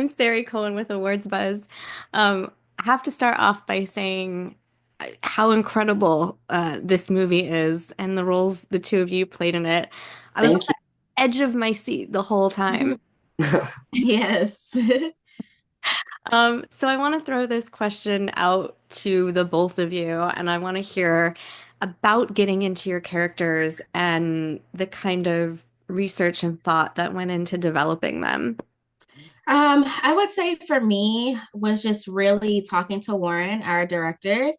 I'm Sari Cohen with Awards Buzz. I have to start off by saying how incredible this movie is and the roles the two of you played in it. I was on Thank the edge of my seat the whole time. you. Yes. So I want to throw this question out to the both of you, and I want to hear about getting into your characters and the kind of research and thought that went into developing them. I would say for me was just really talking to Warren, our director,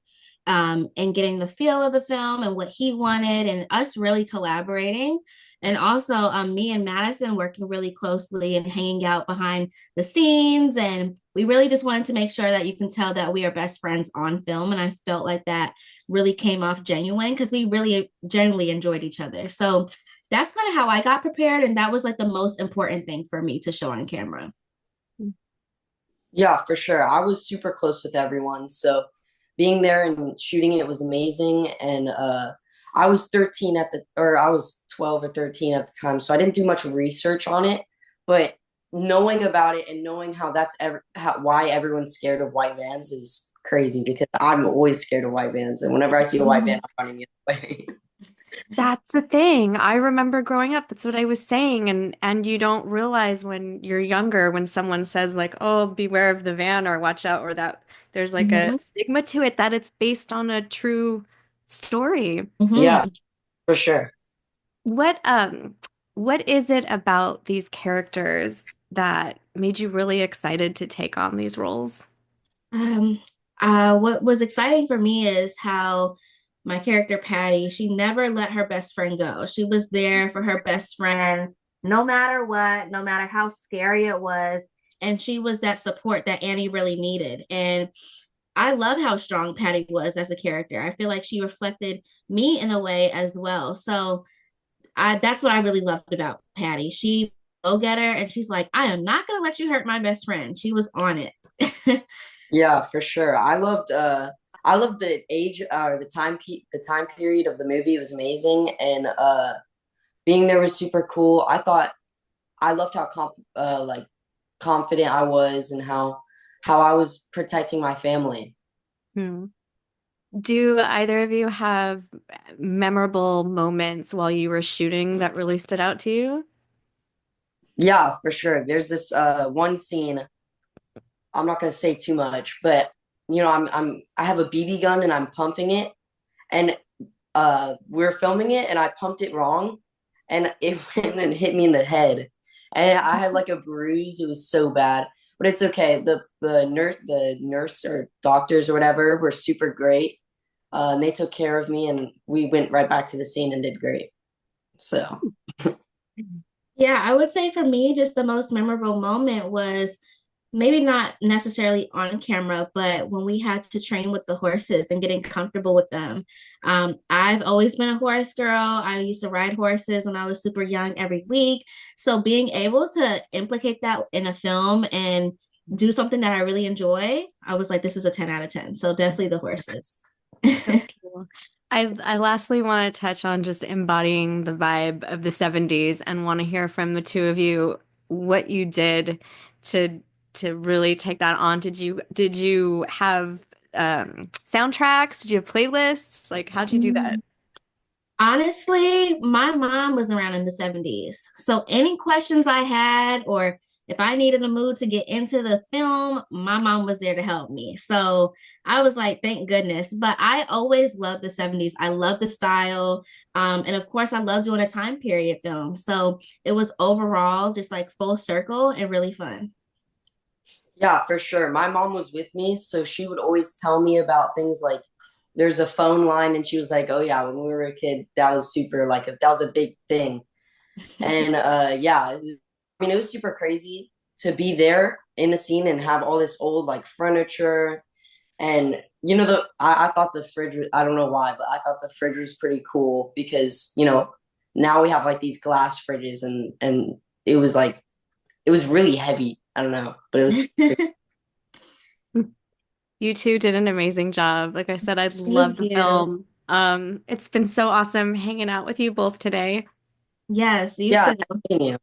and getting the feel of the film and what he wanted, and us really collaborating. And also, me and Madison working really closely and hanging out behind the scenes. And we really just wanted to make sure that you can tell that we are best friends on film. And I felt like that really came off genuine because we really genuinely enjoyed each other. So that's kind of how I got prepared. And that was like the most important thing for me to show on camera. Yeah, for sure. I was super close with everyone. So being there and shooting it was amazing. And I was 13 or I was 12 or 13 at the time. So I didn't do much research on it. But knowing about it and knowing why everyone's scared of white vans is crazy because I'm always scared of white vans. And whenever I see a white van, I'm running it away. That's the thing. I remember growing up, that's what I was saying. And you don't realize when you're younger when someone says like, "Oh, beware of the van," or "Watch out," or that there's like a Mhm. stigma to it that it's based on a true story. Yeah, Mhm. for sure. What what is it about these characters that made you really excited to take on these roles? Um, what was exciting for me is how my character Patty, she never let her best friend go. She was there for her best friend no matter what, no matter how scary it was. And she was that support that Annie really needed. And I love how strong Patty was as a character. I feel like she reflected me in a way as well. So I that's what I really loved about Patty. She go getter and she's like, I am not gonna let you hurt my best friend. She was on it. Yeah, for sure. I loved the age the time period of the movie. It was amazing and being there was super cool. I loved how confident I was and how I was protecting my family. Hmm. Do either of you have memorable moments while you were shooting that really stood out to you? Yeah, for sure. There's this one scene, I'm not gonna say too much, but I have a BB gun and I'm pumping it and we're filming it and I pumped it wrong and it went and hit me in the head. And I had like a bruise. It was so bad. But it's okay. The nurse or doctors or whatever were super great. And they took care of me and we went right back to the scene and did great. So Yeah, I would say for me, just the most memorable moment was maybe not necessarily on camera, but when we had to train with the horses and getting comfortable with them. I've always been a horse girl. I used to ride horses when I was super young every week. So being able to implicate that in a film and do something that I really enjoy, I was like, this is a 10 out of 10. So definitely the horses. So cool. I lastly want to touch on just embodying the vibe of the 70s and want to hear from the two of you what you did to to really take that on. Did you have soundtracks? Did you have playlists? Like how'd you do that? Honestly, my mom was around in the 70s. So any questions I had, or if I needed a mood to get into the film, my mom was there to help me. So I was like, thank goodness. But I always loved the 70s. I love the style. And of course, I love doing a time period film. So it was overall just like full circle and really fun. yeah, for sure. My mom was with me, so she would always tell me about things like there's a phone line and she was like, "Oh yeah, when we were a kid, that was that was a big thing." And yeah, I mean, it was super crazy to be there in the scene and have all this old like furniture. And I thought the fridge, I don't know why, but I thought the fridge was pretty cool because, now we have like these glass fridges and it was like, it was really heavy. I don't know, but it was, You two did an amazing job. Like I said, I love Thank the you. film. It's been so awesome hanging out with you both today. Yes, you yeah, too. thank you.